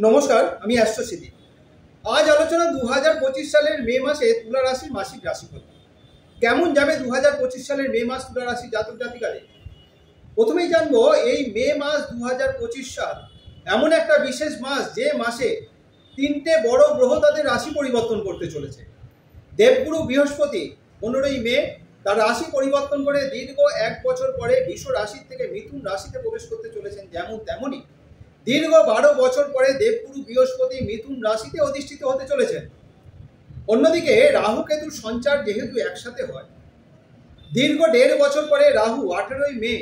নমস্কার, আমি অ্যাস্ট্রোসিটি। আজ আলোচনা 2025 সালের মে মাসে তুলা রাশির মাসিক রাশিফল কেমন যাবে 2025 সালের মে মাস তুলা রাশির জাতক জাতিকাদের। প্রথমেই জানবো এই মে মাস 2025 সাল এমন একটা বিশেষ মাস যে মাসে তিনটে বড় গ্রহ তাদের রাশি পরিবর্তন করতে চলেছে। দেবগুরু বৃহস্পতি 15ই মে তার রাশি পরিবর্তন করে দীর্ঘ 1 বছর পরে বৃষ রাশি থেকে মিথুন রাশিতে প্রবেশ করতে চলেছেন। তেমনই দীর্ঘ 12 বছর পরে দেবগুরু বৃহস্পতি মিথুন রাশিতে অধিষ্ঠিত হতে চলেছেন। অন্যদিকে রাহু কেতুর সঞ্চার যেহেতু একসাথে হয়, দীর্ঘ 1.5 বছর পরে রাহু 18ই মে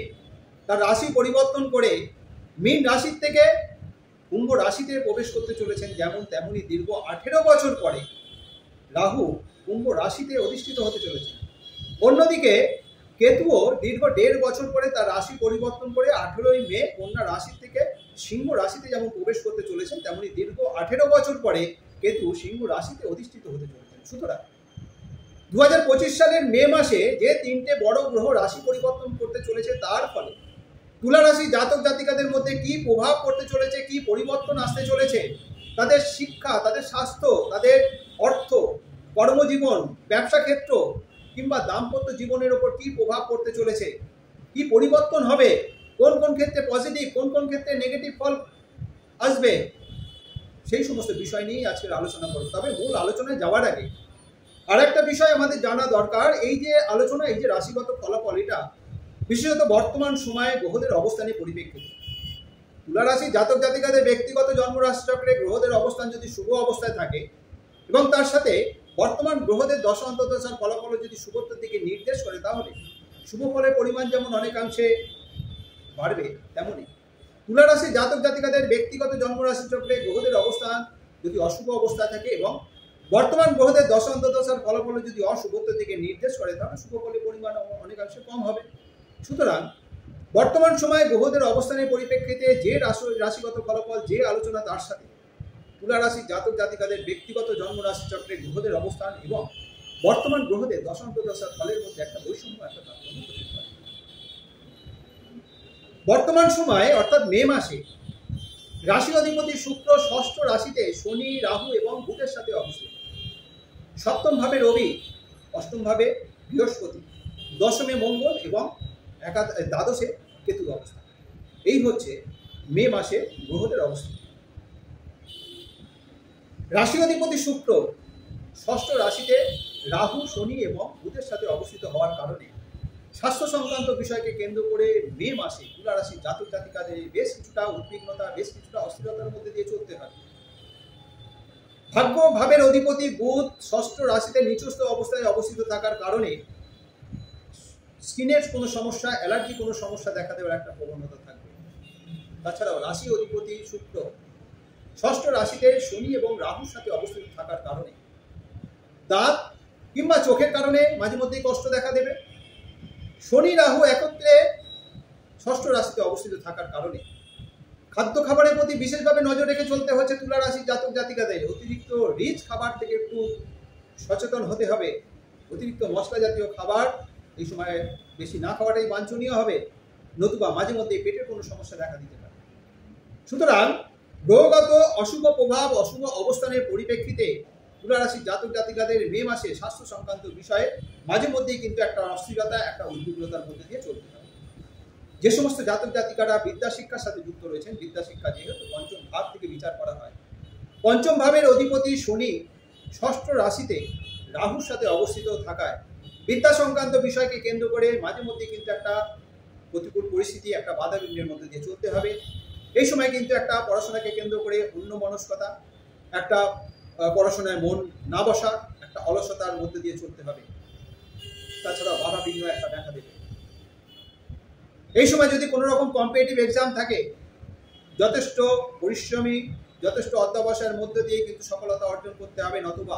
তার রাশি পরিবর্তন করে মীন রাশি থেকে কুম্ভ রাশিতে প্রবেশ করতে চলেছেন। তেমনই দীর্ঘ 18 বছর পরে রাহু কুম্ভ রাশিতে অধিষ্ঠিত হতে চলেছেন। অন্যদিকে কেতুও দীর্ঘ 1.5 বছর পরে তার রাশি পরিবর্তন করে 18ই মে কন্যা রাশি থেকে সিংহ রাশিতে যেমন প্রবেশ করতে চলেছেন, তেমনি দীর্ঘ 18 বছর পরে কেতু সিংহ রাশিতে অধিষ্ঠিত হতে চলেছেন। সুতরাং 2025 সালের মে মাসে যে তিনটে বড় গ্রহ রাশি পরিবর্তন করতে চলেছে, তার ফলে তুলা রাশি জাতক জাতিকাদের মধ্যে কি প্রভাব পড়তে চলেছে, কি পরিবর্তন আসতে চলেছে, তাদের শিক্ষা, তাদের স্বাস্থ্য, তাদের অর্থ, কর্মজীবন, ব্যবসা ক্ষেত্র কিংবা দাম্পত্য জীবনের ওপর কি প্রভাব পড়তে চলেছে, কি পরিবর্তন হবে, কোন কোন ক্ষেত্রে পজিটিভ, কোন কোন ক্ষেত্রে নেগেটিভ ফল আসবে, সেই সমস্ত বিষয় নিয়েই আজকের আলোচনা করব। তবে মূল আলোচনায় যাওয়ার আগে আর একটা বিষয় আমাদের জানা দরকার। এই যে আলোচনা, এই যে রাশিগত ফলাফল, এটা বিশেষত বর্তমান সময়ে গ্রহদের অবস্থানের পরিপ্রেক্ষিতে। তুলা রাশি জাতক জাতিকাদের ব্যক্তিগত জন্মরাশি চক্রে গ্রহদের অবস্থান যদি শুভ অবস্থায় থাকে এবং তার সাথে বর্তমান গ্রহদের দশা অন্তর্দশার ফলাফল যদি শুভত্বের দিকে নির্দেশ করে, তাহলে শুভ ফলের পরিমাণ যেমন অনেকাংশে বাড়বে, তেমনি তুলা রাশি জাতক জাতিকাদের ব্যক্তিগত জন্মরাশি চক্রে গ্রহদের অবস্থান যদি অশুভ অবস্থায় থাকে এবং বর্তমান গ্রহদের দশা অন্তর্দশার ফলাফল যদি অশুভত্বের দিকে নির্দেশ করে, তাহলে শুভ ফলের পরিমাণ অনেকাংশে কম হবে। সুতরাং বর্তমান সময়ে গ্রহদের অবস্থানের পরিপ্রেক্ষিতে যে রাশিগত ফলাফল, যে আলোচনা, তার সাথে তুলা রাশি জাতক জাতিকাদের ব্যক্তিগত জন্মরাশি চক্রে গ্রহদের অবস্থান এবং বর্তমান গ্রহদের দশা অন্তর্দশার ফলের মধ্যে একটা বৈষম্য, একটা তারতম্য হতে পারে। বর্তমান সময়ে অর্থাৎ মে মাসে রাশি অধিপতি শুক্র ষষ্ঠ রাশিতে শনি, রাহু এবং বুধের সাথে অবস্থিত। সপ্তম ভাবে রবি, অষ্টম ভাবে বৃহস্পতি, দশমে মঙ্গল এবং দ্বাদশে কেতুর অবস্থা। এই হচ্ছে মে মাসে গ্রহদের অবস্থা। রাশি অধিপতি শুক্র ষষ্ঠ রাশিতে রাহু, শনি এবং বুধের সাথে অবস্থিত হওয়ার কারণে স্বাস্থ্য সংক্রান্ত বিষয়কে কেন্দ্র করে মে মাসে তুলা রাশি জাতক জাতিকাদের বেশ কিছুটা উদ্বিগ্নতা, বেশ কিছুটা অস্থিরতার মধ্যে দিয়ে চলতে হয়। ভাগ্য ভাবের অধিপতি বুধ ষষ্ঠ রাশিতে নিচস্থ অবস্থায় অবস্থিত থাকার কারণে স্কিনের কোনো সমস্যা, অ্যালার্জি কোনো সমস্যা দেখা দেওয়ার একটা প্রবণতা থাকবে। তাছাড়াও রাশি অধিপতি শুক্র ষষ্ঠ রাশিতে শনি এবং রাহুর সাথে অবস্থিত থাকার কারণে দাঁত কিংবা চোখের কারণে মাঝে মধ্যেই কষ্ট দেখা দেবে। শনি রাহু একত্রে ষষ্ঠ রাশিতে অবস্থিত থাকার কারণে খাদ্য খাবারের প্রতি বিশেষভাবে নজর রেখে চলতে হচ্ছে তুলা রাশির জাতক জাতিকাদের। অতিরিক্ত রিচ খাবার থেকে একটু সচেতন হতে হবে। অতিরিক্ত মশলা জাতীয় খাবার এই সময় বেশি না খাওয়াটাই বাঞ্ছনীয় হবে, নতুবা মাঝে মধ্যে পেটের কোনো সমস্যা দেখা দিতে পারে। সুতরাং গ্রহগত অশুভ প্রভাব, অশুভ অবস্থানের পরিপ্রেক্ষিতে তুলা রাশির জাতক জাতিকাদের মে মাসে স্বাস্থ্য সংক্রান্ত বিষয়ে মাঝে মধ্যেই কিন্তু একটা অস্থিরতা, একটা উদ্বিগ্নতার মধ্যে দিয়ে চলতে হবে। যে সমস্ত জাতক জাতিকারা বিদ্যা শিক্ষার সাথে যুক্ত রয়েছেন, বিদ্যা শিক্ষা যেহেতু পঞ্চম ভাব থেকে বিচার করা হয়, পঞ্চম ভাবের অধিপতি শনি ষষ্ঠ রাশিতে রাহুর সাথে অবস্থিত থাকায় বিদ্যা সংক্রান্ত বিষয়কে কেন্দ্র করে মাঝে মধ্যে কিন্তু একটা প্রতিকূল পরিস্থিতি, একটা বাধা বিঘ্নের মধ্যে দিয়ে চলতে হবে। এই সময় কিন্তু একটা পড়াশোনাকে কেন্দ্র করে অন্যমনস্কতা, একটা পড়াশোনায় মন না বসা, একটা অলসতার মধ্যে দিয়ে চলতে হবে। তাছাড়া বাধা বিঘ্ন একটা দেখা দেবে। এই সময় যদি কোনো রকম কম্পিটিটিভ এক্সাম থাকে, যথেষ্ট পরিশ্রমী, যথেষ্ট অধ্যবসায়ের মধ্যে দিয়ে কিন্তু সফলতা অর্জন করতে হবে, নতুবা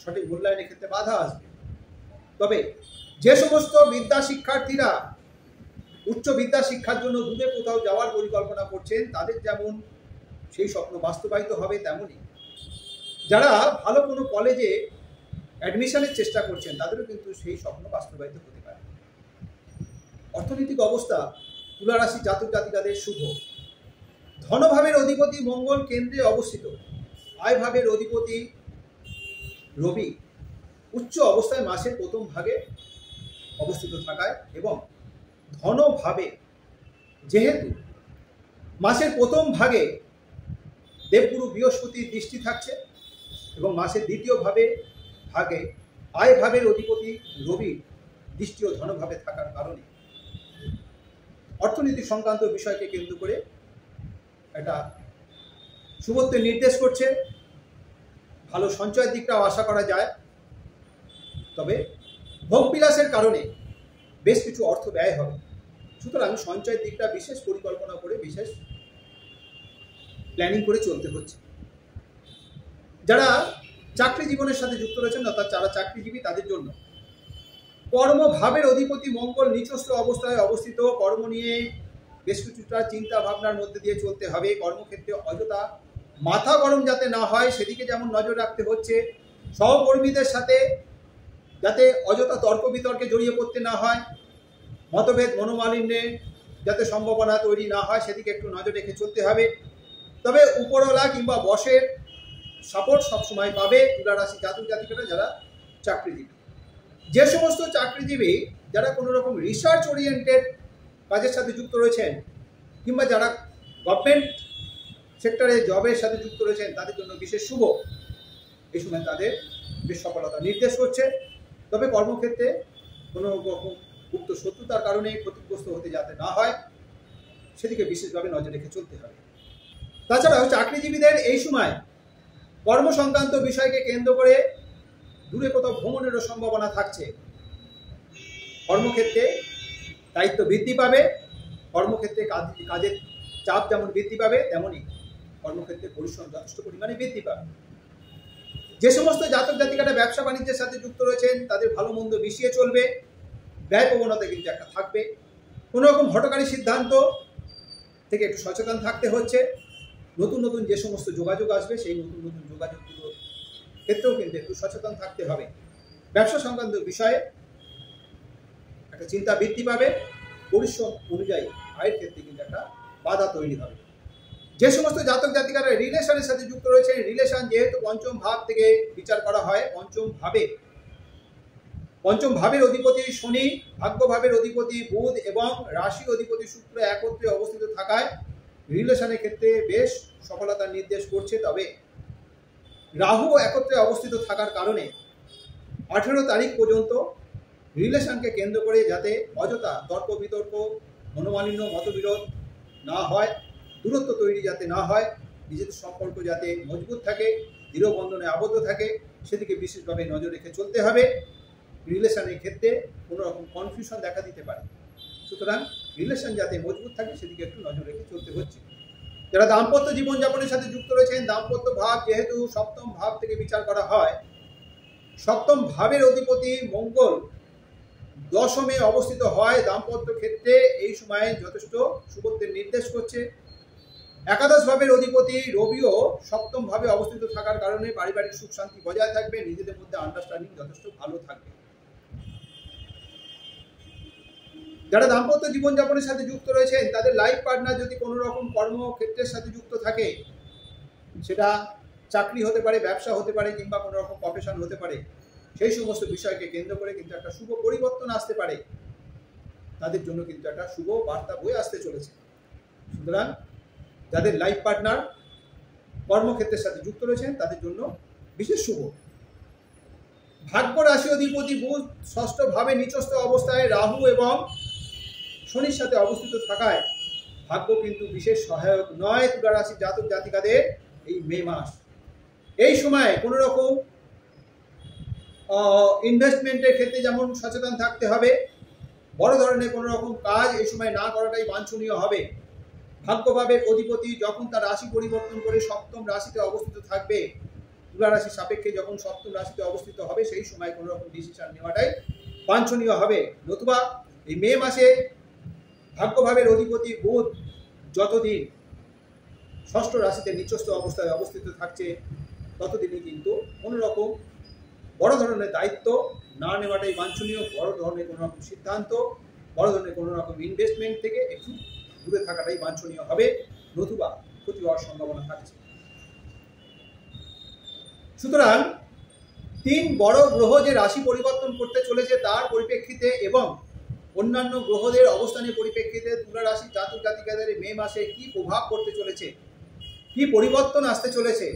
সঠিক মূল্যায়নের ক্ষেত্রে বাধা আসবে। তবে যে সমস্ত বিদ্যা শিক্ষার্থীরা উচ্চ বিদ্যা শিক্ষার জন্য দূরে কোথাও যাওয়ার পরিকল্পনা করছেন, তাদের যেমন সেই স্বপ্ন বাস্তবায়িত হবে, তেমনি যারা ভালো কোনো কলেজে অ্যাডমিশনের চেষ্টা করছেন, তাদেরও কিন্তু সেই স্বপ্ন বাস্তবায়িত হতে পারে। অর্থনৈতিক অবস্থা তুলা রাশি জাতক জাতিকাদের শুভ। ধনভাবের অধিপতি মঙ্গল কেন্দ্রে অবস্থিত, আয় ভাবের অধিপতি রবি উচ্চ অবস্থায় মাসের প্রথম ভাগে অবস্থিত থাকায় এবং ধনভাবে যেহেতু মাসের প্রথম ভাগে দেবগুরু বৃহস্পতির দৃষ্টি থাকছে এবং মাসের দ্বিতীয় ভাগে আয় ভাবের অধিপতি রবি দৃষ্টি ও ধনভাবে থাকার কারণে অর্থনীতি সংক্রান্ত বিষয়কে কেন্দ্র করে একটা শুভত্বের নির্দেশ করছে। ভালো সঞ্চয়ের দিকটাও আশা করা যায়, তবে ভোগবিলাসের কারণে বেশ কিছু অর্থ ব্যয় হবে। সুতরাং সঞ্চয়ের দিকটা বিশেষ পরিকল্পনা করে বিশেষ প্ল্যানিং করে চলতে হচ্ছে। যারা চাকরি জীবনের সাথে যুক্ত রয়েছেন অর্থাৎ যারা চাকরিজীবী তাদের জন্য কর্মভাবের অধিপতি মঙ্গল নিচস্থ অবস্থায় অবস্থিত, কর্ম নিয়ে বেশ কিছুটা চিন্তা ভাবনার মধ্যে দিয়ে চলতে হবে। কর্মক্ষেত্রে অযথা মাথা গরম যাতে না হয় সেদিকে যেমন নজর রাখতে হচ্ছে, সহকর্মীদের সাথে যাতে অযথা তর্ক বিতর্কে জড়িয়ে পড়তে না হয়, মতভেদ মনোমালিন্যের যাতে সম্ভাবনা তৈরি না হয় সেদিকে একটু নজর রেখে চলতে হবে। তবে উপরওয়ালা কিংবা বসের সাপোর্ট সবসময় পাবে তুলা রাশি জাতক জাতিকারা যারা চাকরিজীবী। যে সমস্ত চাকরিজীবী যারা কোনো রকম রিসার্চ ওরিয়েন্টেড কাজের সাথে যুক্ত রয়েছেন কিংবা যারা গভর্নমেন্ট সেক্টরে জবের সাথে যুক্ত রয়েছেন তাদের জন্য বিশেষ শুভ। এই সময় তাদের বেশ সফলতা নির্দেশ করছে। তবে কর্মক্ষেত্রে কোনো রকম গুপ্ত শত্রুতার কারণে ক্ষতিগ্রস্ত হতে যাতে না হয় সেদিকে বিশেষভাবে নজর রেখে চলতে হবে। তাছাড়াও চাকরিজীবীদের এই সময় কর্ম সংক্রান্ত বিষয়কে কেন্দ্র করে দূরে কোথাও ভ্রমণেরও সম্ভাবনা থাকছে। কর্মক্ষেত্রে দায়িত্ব বৃদ্ধি পাবে, কর্মক্ষেত্রে কাজের চাপ যেমন বৃদ্ধি পাবে তেমনই কর্মক্ষেত্রে পরিশ্রম যথেষ্ট পরিমাণে বৃদ্ধি পাবে। যে সমস্ত জাতক জাতিকারা ব্যবসা বাণিজ্যের সাথে যুক্ত রয়েছেন তাদের ভালো মন্দ মিশিয়ে চলবে, ব্যয় প্রবণতা কিন্তু একটা থাকবে। কোনো রকম হঠকারী সিদ্ধান্ত থেকে একটু সচেতন থাকতে হচ্ছে। নতুন নতুন যে সমস্ত যোগাযোগ আসবে সেই নতুন নতুন যোগাযোগগুলোর ক্ষেত্রেও কিন্তু একটু সচেতন থাকতে হবে। ব্যবসা সংক্রান্ত বিষয়ে একটা চিন্তা বৃদ্ধি পাবে, পরিশ্রম অনুযায়ী আয়ের ক্ষেত্রে কিন্তু একটা বাধা তৈরি হবে। যে সমস্ত জাতক জাতিকারা রিলেশনের সাথে যুক্ত রয়েছে, রিলেশন যেহেতু পঞ্চম ভাব থেকে বিচার করা হয়, পঞ্চম ভাবের অধিপতি শনি, ভাগ্য ভাবের অধিপতি বুধ এবং রাশির অধিপতি শুক্র একত্রে অবস্থিত থাকায় রিলেশনের ক্ষেত্রে বেশ সফলতার নির্দেশ করছে। তবে রাহু একত্রে অবস্থিত থাকার কারণে 18 তারিখ পর্যন্ত রিলেশনকে কেন্দ্র করে যাতে অযথা তর্ক বিতর্ক মনোমালিন্য মতবিরোধ না হয়, দূরত্ব তৈরি যাতে না হয়, নিজেদের সম্পর্ক যাতে মজবুত থাকে, দৃঢ় বন্ধনে আবদ্ধ থাকে সেদিকে বিশেষভাবে নজর রেখে চলতে হবে। রিলেশনের ক্ষেত্রে কোনো রকম কনফিউশন দেখা দিতে পারে, সুতরাং রিলেশন যাতে মজবুত থাকে সেদিকে একটু নজর রেখে চলতে হচ্ছে। যারা দাম্পত্য জীবনযাপনের সাথে যুক্ত রয়েছেন, দাম্পত্য ভাব যেহেতু সপ্তম ভাব থেকে বিচার করা হয়, সপ্তম ভাবের অধিপতি মঙ্গল দশমে অবস্থিত হয়, দাম্পত্য ক্ষেত্রে এই সময়ে যথেষ্ট শুভত্বের নির্দেশ করছে। একাদশ ভাবের অধিপতি রবিও সপ্তম ভাবে অবস্থিত থাকার কারণে পারিবারিক সুখ শান্তি বজায় থাকবে, নিজেদের মধ্যে আন্ডারস্ট্যান্ডিং যথেষ্ট ভালো থাকবে। যারা দাম্পত্য জীবনযাপনের সাথে যুক্ত রয়েছেন তাদের লাইফ পার্টনার যদি কোনো রকম কর্মক্ষেত্রের সাথে যুক্ত থাকে, সেটা চাকরি হতে পারে, ব্যবসা হতে পারে কিংবা কোনো রকম প্রফেশন হতে পারে, সেই সমস্ত বিষয়কে কেন্দ্র করে কিন্তু একটা শুভ পরিবর্তন আসতে পারে, তাদের জন্য কিন্তু একটা শুভ বার্তা বয়ে আসতে চলেছে। সুতরাং যাদের লাইফ পার্টনার কর্মক্ষেত্রের সাথে যুক্ত রয়েছেন তাদের জন্য বিশেষ শুভ। ভাগ্য রাশি অধিপতি বুধ ষষ্ঠ ভাবে নিচস্থ অবস্থায় রাহু এবং শনির সাথে অবস্থিত থাকায় ভাগ্য কিন্তু বিশেষ সহায়ক নয় তুলা রাশি জাতক জাতিকাদের এই মে মাস। এই সময় কোনো রকম ইনভেস্টমেন্টের ক্ষেত্রে যেমন সচেতন থাকতে হবে, বড় ধরনের কোনো রকম কাজ এই সময় না করাটাই বাঞ্ছনীয় হবে। ভাগ্যভাবের অধিপতি যখন তার রাশি পরিবর্তন করে সপ্তম রাশিতে অবস্থিত থাকবে, তুলা রাশির সাপেক্ষে যখন সপ্তম রাশিতে অবস্থিত হবে সেই সময় কোনো রকম ডিসিশন নেওয়াটাই বাঞ্ছনীয় হবে। নতুবা এই মে মাসে ভাগ্যভাবের অধিপতি বুধ যতদিন ষষ্ঠ রাশিতে নিচস্থ অবস্থায় অবস্থিত থাকছে ততদিনই কিন্তু কোনো রকম বড় ধরনের দায়িত্ব না নেওয়াটাই বাঞ্ছনীয়। বড় ধরনের কোনো রকম সিদ্ধান্ত, বড় ধরনের কোনো রকম ইনভেস্টমেন্ট থেকে একটু দূরে থাকাটাই বাঞ্ছনীয় হবে। নতুবা ক্ষতি হওয়ার সম্ভাবনা থাকছে। সুতরাং 3 বড় গ্রহ যে রাশি পরিবর্তন করতে চলেছে তার পরিপ্রেক্ষিতে এবং অন্যান্য গ্রহদের অবস্থানের পরিপ্রেক্ষিতে তুলা রাশি জাতক জাতিকাদের মে মাসে কি প্রভাব পড়তে চলেছে, কি পরিবর্তন আসতে চলেছে,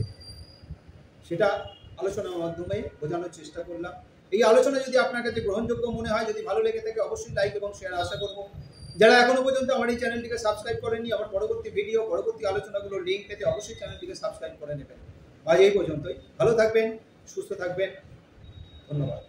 সেটা আলোচনার মাধ্যমে বোঝানোর চেষ্টা করলাম। এই আলোচনা যদি আপনার কাছে গ্রহণযোগ্য মনে হয়, যদি ভালো লেগে থাকে, অবশ্যই লাইক এবং শেয়ার আশা করব। যারা এখনো পর্যন্ত আমার এই চ্যানেলটিকে সাবস্ক্রাইব করেননি, আমার পরবর্তী ভিডিও পরবর্তী আলোচনাগুলোর লিঙ্ক পেতে অবশ্যই চ্যানেলটিকে সাবস্ক্রাইব করে নেবেন। আজ এই পর্যন্তই। ভালো থাকবেন, সুস্থ থাকবেন। ধন্যবাদ।